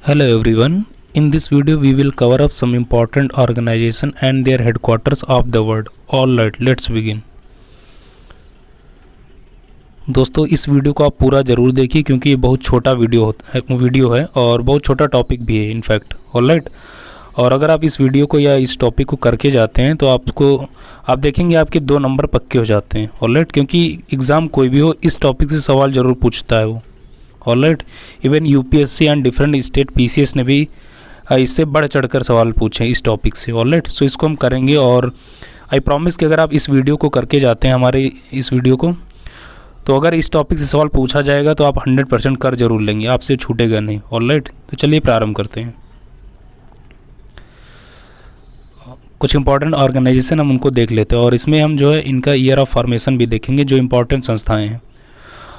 Hello everyone. In this video we will cover up some important organization and their headquarters of the world. All right, let's begin. दोस्तों इस video को आप पूरा ज़रूर देखिए क्योंकि ये बहुत छोटा वीडियो है और बहुत छोटा टॉपिक भी है इनफैक्ट. All right. और अगर आप इस वीडियो को या इस टॉपिक को करके जाते हैं तो आप देखेंगे आपके 2 नंबर पक्के हो जाते हैं. All right. क्योंकि एग्ज़ाम कोई भी हो इस टॉपिक से सवाल ज़रूर पूछता है वो. All right. Even UPSC and different state PCS ने भी इससे बढ़ चढ़कर सवाल पूछे इस टॉपिक से. All right. सो इसको हम करेंगे और आई प्रॉमिस कि अगर आप इस वीडियो को करके जाते हैं हमारे इस वीडियो को, तो अगर इस टॉपिक से सवाल पूछा जाएगा तो आप 100% कर जरूर लेंगे, आपसे छूटेगा नहीं. All right. तो चलिए प्रारंभ करते हैं. कुछ इंपॉर्टेंट ऑर्गेनाइजेशन हम उनको देख लेते हैं और इसमें हम जो है इनका ईयर ऑफ फॉर्मेशन भी देखेंगे जो इंपॉर्टेंट संस्थाएं हैं.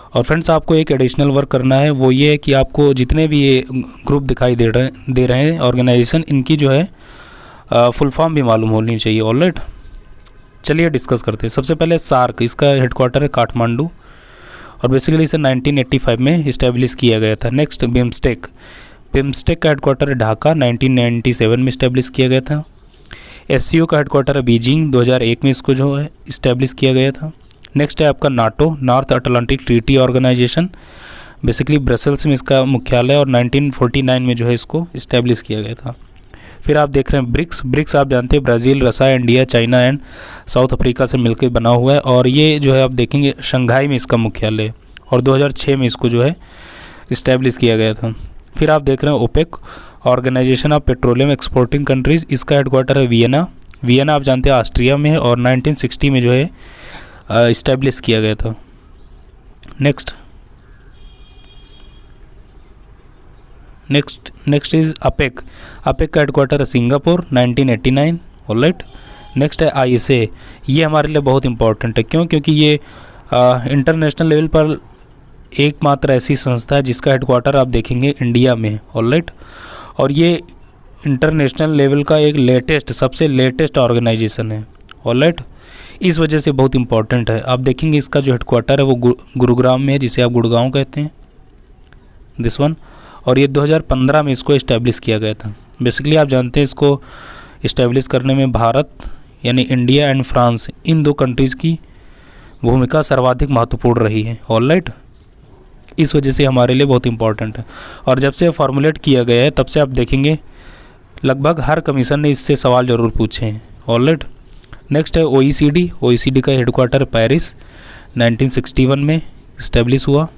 और फ्रेंड्स आपको एक एडिशनल वर्क करना है, वो ये है कि आपको जितने भी ये ग्रुप दिखाई दे रहे हैं ऑर्गेनाइजेशन, इनकी जो है फुल फॉर्म भी मालूम होनी चाहिए. All right. चलिए डिस्कस करते हैं. सबसे पहले सार्क, इसका हेडक्वार्टर है काठमांडू और बेसिकली इसे 1985 में इस्टेब्लिश किया गया था. नेक्स्ट बिम्स्टेक का हेडक्वार्टर है ढाका, 1997 में इस्टेब्लिश किया गया था. एससीओ का हेडक्वार्टर है बीजिंग, 2001 में इसको जो है इस्टेब्लिश किया गया था. नेक्स्ट है आपका NATO, North Atlantic Treaty Organisation, basically Brussels में इसका मुख्यालय और 1949 में जो है इसको इस्टेब्लिश किया गया था. फिर आप देख रहे हैं ब्रिक्स आप जानते हैं Brazil, Russia, India, China and South Africa से मिलकर बना हुआ है और ये जो है आप देखेंगे शंघाई में इसका मुख्यालय और 2006 में इसको जो है इस्टेब्लिश किया गया था. फिर आप देख रहे हैं OPEC, Organisation of Petroleum Exporting Countries, इसका हेडक्वार्टर है वियना आप जानते हैं ऑस्ट्रिया में है और 1960 में जो है इस्टेब्लिश किया गया था. नेक्स्ट इज़ अपेक का हेडक्वार्टर है सिंगापुर, 1989. All right. नेक्स्ट है आईएसए, ये हमारे लिए बहुत इंपॉर्टेंट है. क्योंकि ये इंटरनेशनल लेवल पर एकमात्र ऐसी संस्था है जिसका हेडक्वार्टर आप देखेंगे इंडिया में है. All right. और ये इंटरनेशनल लेवल का एक सबसे लेटेस्ट ऑर्गेनाइजेशन है. All right. इस वजह से बहुत इंपॉर्टेंट है. आप देखेंगे इसका जो हेडक्वार्टर है वो गुरुग्राम में है, जिसे आप गुड़गांव कहते हैं, दिस वन. और ये 2015 में इसको इस्टेब्लिश किया गया था. बेसिकली आप जानते हैं इसको इस्टेब्लिश करने में भारत यानी India and France, in 2 countries की भूमिका सर्वाधिक महत्वपूर्ण रही है. All right. इस वजह से हमारे लिए बहुत इंपॉर्टेंट है. और जब से फॉर्मुलेट किया गया है तब से आप देखेंगे लगभग हर कमीशन ने इससे सवाल ज़रूर पूछे हैं. All right. नेक्स्ट है ओईसीडी का हेडक्वार्टर पेरिस, 1961 में इस्टेब्लिश हुआ,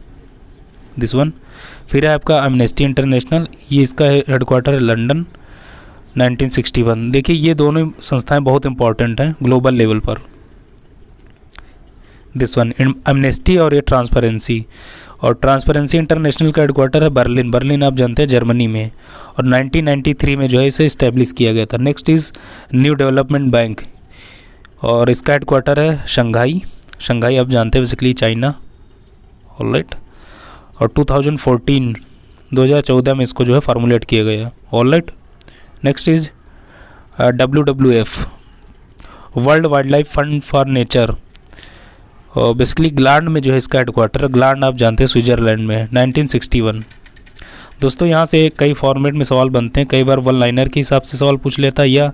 दिस वन. फिर है आपका एमनेस्टी इंटरनेशनल, ये इसका हेडक्वार्टर है लंदन, 1961. देखिए ये दोनों संस्थाएं बहुत इंपॉर्टेंट हैं ग्लोबल लेवल पर, दिस वन. एमनेस्टी और ये ट्रांसपेरेंसी इंटरनेशनल का हेडक्वार्टर है बर्लिन आप जानते हैं जर्मनी में और 1993 में जो है इसे इस्टेब्लिश किया गया था. Next is new development bank और इसका हेडक्वार्टर है शंघाई आप जानते हैं बेसिकली चाइना. All right. और 2014 में इसको जो है फार्मूलेट किया गया. All right. Next is WWF, world wild life fund for nature, और बेसिकली ग्लांड में जो है इसका हेडक्वार्टर है. ग्लांड आप जानते हैं स्विट्ज़रलैंड में, 1961. दोस्तों यहाँ से कई फॉर्मेट में सवाल बनते हैं, कई बार वन लाइनर के हिसाब से सवाल पूछ लेता है या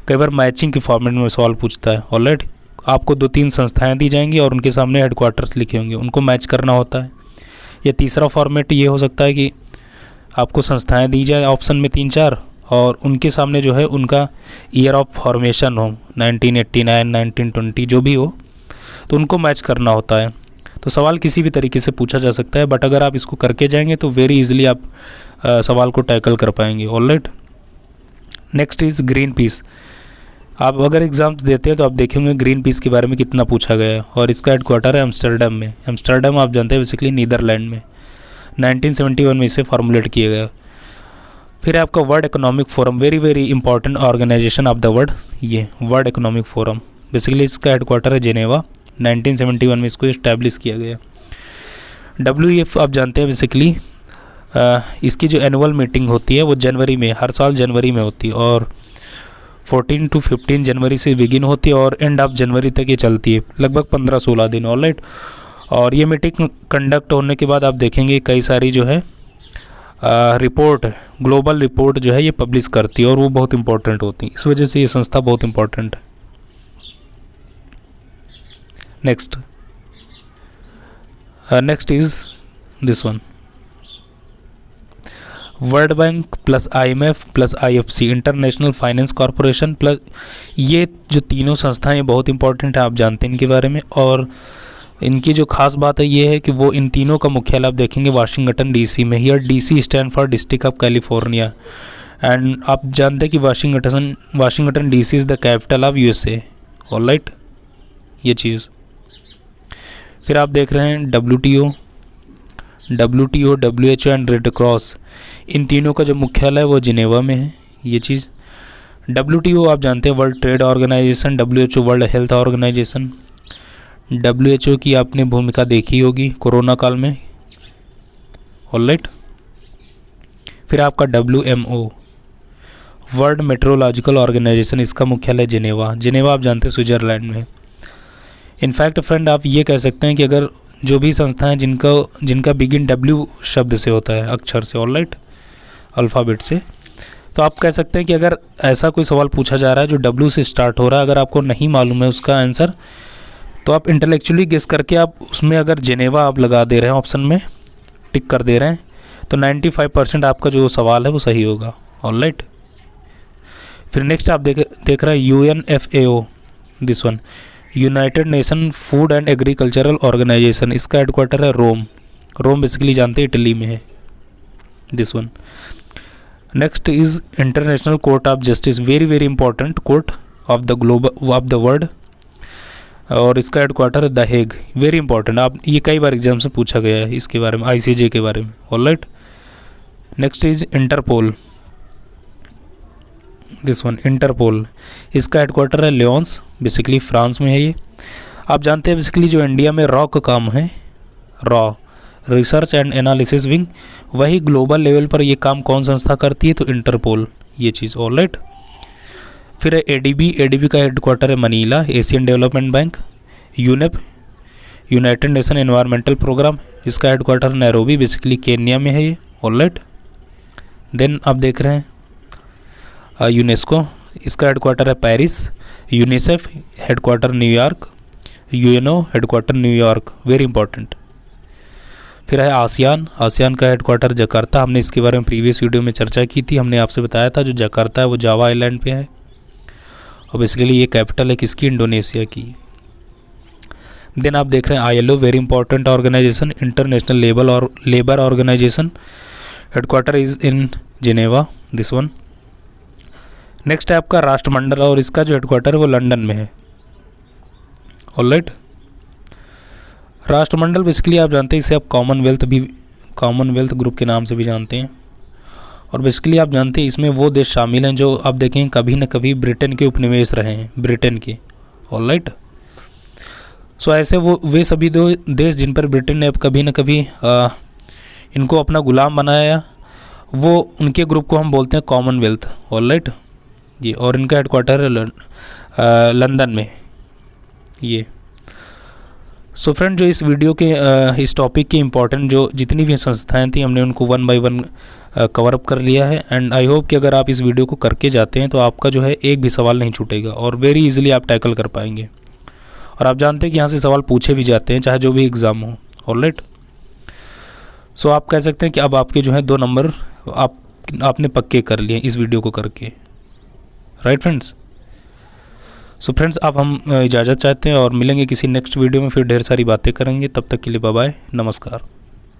कई बार मैचिंग के फॉर्मेट में सवाल पूछता है. All right. आपको 2-3 संस्थाएं दी जाएंगी और उनके सामने हेडक्वार्टर्स लिखे होंगे, उनको मैच करना होता है. या तीसरा फॉर्मेट ये हो सकता है कि आपको संस्थाएं दी जाए ऑप्शन में 3-4 और उनके सामने जो है उनका ईयर ऑफ फॉर्मेशन हो, 1989, 1920 जो भी हो, तो उनको मैच करना होता है. तो सवाल किसी भी तरीके से पूछा जा सकता है, बट अगर आप इसको करके जाएंगे तो वेरी इजीली आप सवाल को टैकल कर पाएंगे. All right. Next is green peas. आप अगर एग्ज़ाम देते हैं तो आप देखेंगे ग्रीन पीस के बारे में कितना पूछा गया है और इसका हेडक्वार्टर है एम्स्टर्डम में. एम्स्टर्डम आप जानते हैं बेसिकली नीदरलैंड में, 1971 में इसे फॉर्मुलेट किया गया. फिर आपका World Economic Forum, very important organisation of the world, ये वर्ल्ड इकोनॉमिक फोरम, बेसिकली इसका हेडक्वार्टर है जेनेवा, 1971 में इसको इस्टेब्लिश किया गया. WEF आप जानते हैं बेसिकली इसकी जो एनुअल मीटिंग होती है वो जनवरी में, हर साल जनवरी में होती है और 14 to 15 जनवरी से बिगिन होती है और एंड ऑफ जनवरी तक ये चलती है, लगभग 15-16 दिन. All right. और ये मीटिंग कंडक्ट होने के बाद आप देखेंगे कई सारी जो है रिपोर्ट, ग्लोबल रिपोर्ट जो है ये पब्लिश करती है और वो बहुत इंपॉर्टेंट होती है। इस वजह से ये संस्था बहुत इंपॉर्टेंट है। Next is this one, world bank plus IMF plus IFC, international finance corporation plus, ये जो तीनों संस्थाएं बहुत इंपॉर्टेंट है, आप जानते हैं इनके बारे में। और इनकी जो खास बात है ये है कि वो इन तीनों का मुख्यालय आप देखेंगे वाशिंगटन DC में। Here DC stand for district of California, and आप जानते हैं कि Washington DC is the capital of USA। Alright, ये चीज़। फिर आप देख रहे हैं WTO, WHO and red cross, इन तीनों का जो मुख्यालय है वो जिनेवा में है। ये चीज़। WTO आप जानते हैं World Trade Organisation, WHO World Health Organisation. WHO की आपने भूमिका देखी होगी कोरोना काल में। ऑलराइट। फिर आपका WMO वर्ल्ड मेट्रोलॉजिकल ऑर्गेनाइजेशन, इसका मुख्यालय जिनेवा आप जानते हैं स्विट्ज़रलैंड में। इनफैक्ट फ्रेंड आप ये कह सकते हैं कि अगर जो भी संस्थाएं जिनका बिगिन W शब्द से होता है, अक्षर से, ऑलराइट, अल्फ़ाबेट से, तो आप कह सकते हैं कि अगर ऐसा कोई सवाल पूछा जा रहा है जो W से स्टार्ट हो रहा है, अगर आपको नहीं मालूम है उसका आंसर, तो आप इंटेलेक्चुअली गेस करके आप उसमें अगर जिनेवा आप लगा दे रहे हैं, ऑप्शन में टिक कर दे रहे हैं, तो 95% आपका जो सवाल है वो सही होगा। ऑलराइट। फिर नेक्स्ट आप देख रहे हैं UNFAO, this one, United Nation Food and Agricultural Organisation, इसका हेडक्वार्टर है रोम बेसिकली जानते हैं इटली में है। This one. Next is International Court of Justice, very important court of the world, और इसका हेडक्वार्टर है द हेग। वेरी इंपॉर्टेंट, आप ये कई बार एग्जाम से पूछा गया है इसके बारे में, ICJ के बारे में। Alright. Next is Interpol, this one, Interpol, इसका हेडक्वार्टर है लियोन्स, बेसिकली फ्रांस में है ये। आप जानते हैं बेसिकली जो इंडिया में रॉ का काम है, raw research and analysis wing, वही ग्लोबल लेवल पर ये काम कौन संस्था करती है, तो इंटरपोल, ये चीज़। ऑलराइट। फिर है ADB का हेडक्वार्टर है Manila, Asian Development Bank. UNEP, United Nation Environmental Programme, इसका हेडक्वार्टर नैरोबी, बेसिकली केन्या में है ये। ऑलराइट। देन आप देख रहे हैं यूनेस्को, इसका हेडक्वार्टर है Paris. UNICEF headquarter New York. UNO headquarter New York, very important. फिर है आसियान का हेडक्वार्टर जकार्ता, हमने इसके बारे में प्रीवियस वीडियो में चर्चा की थी। हमने आपसे बताया था जो जकार्ता है वो जावा आइलैंड पे है, और बेसिकली ये कैपिटल है किसकी, इंडोनेशिया की। देन आप देख रहे हैं ILO, very important organisation, International Labour Organisation, headquarter is in Geneva, this one. Next है आपका राष्ट्रमंडल, और इसका जो हेडक्वार्टर है वो लंदन में है। ऑलराइट। राष्ट्रमंडल बेसिकली आप जानते हैं इसे आप कॉमनवेल्थ ग्रुप के नाम से भी जानते हैं, और बेसिकली आप जानते हैं इसमें वो देश शामिल हैं जो आप देखें कभी न कभी ब्रिटेन के उपनिवेश रहे हैं, ब्रिटेन के। ऑलराइट। सो ऐसे वे सभी दो देश जिन पर ब्रिटेन ने अब कभी न कभी इनको अपना गुलाम बनाया, वो उनके ग्रुप को हम बोलते हैं कॉमनवेल्थ। ऑलराइट जी, और इनका हेडक्वार्टर है लंदन में ये। सो फ्रेंड, जो इस वीडियो के इस टॉपिक के इम्पॉर्टेंट जो जितनी भी संस्थाएं थी हमने उनको 1 बाय 1 कवर अप कर लिया है। एंड आई होप कि अगर आप इस वीडियो को करके जाते हैं तो आपका जो है एक भी सवाल नहीं छूटेगा और वेरी इजीली आप टैकल कर पाएंगे। और आप जानते हैं कि यहाँ से सवाल पूछे भी जाते हैं चाहे जो भी एग्ज़ाम हो। ऑलराइट। सो आप कह सकते हैं कि अब आपके जो है 2 नंबर आपने पक्के कर लिए इस वीडियो को करके। Right friends. सो फ्रेंड्स, अब हम इजाज़त चाहते हैं और मिलेंगे किसी नेक्स्ट वीडियो में, फिर ढेर सारी बातें करेंगे। तब तक के लिए बाय बाय, नमस्कार।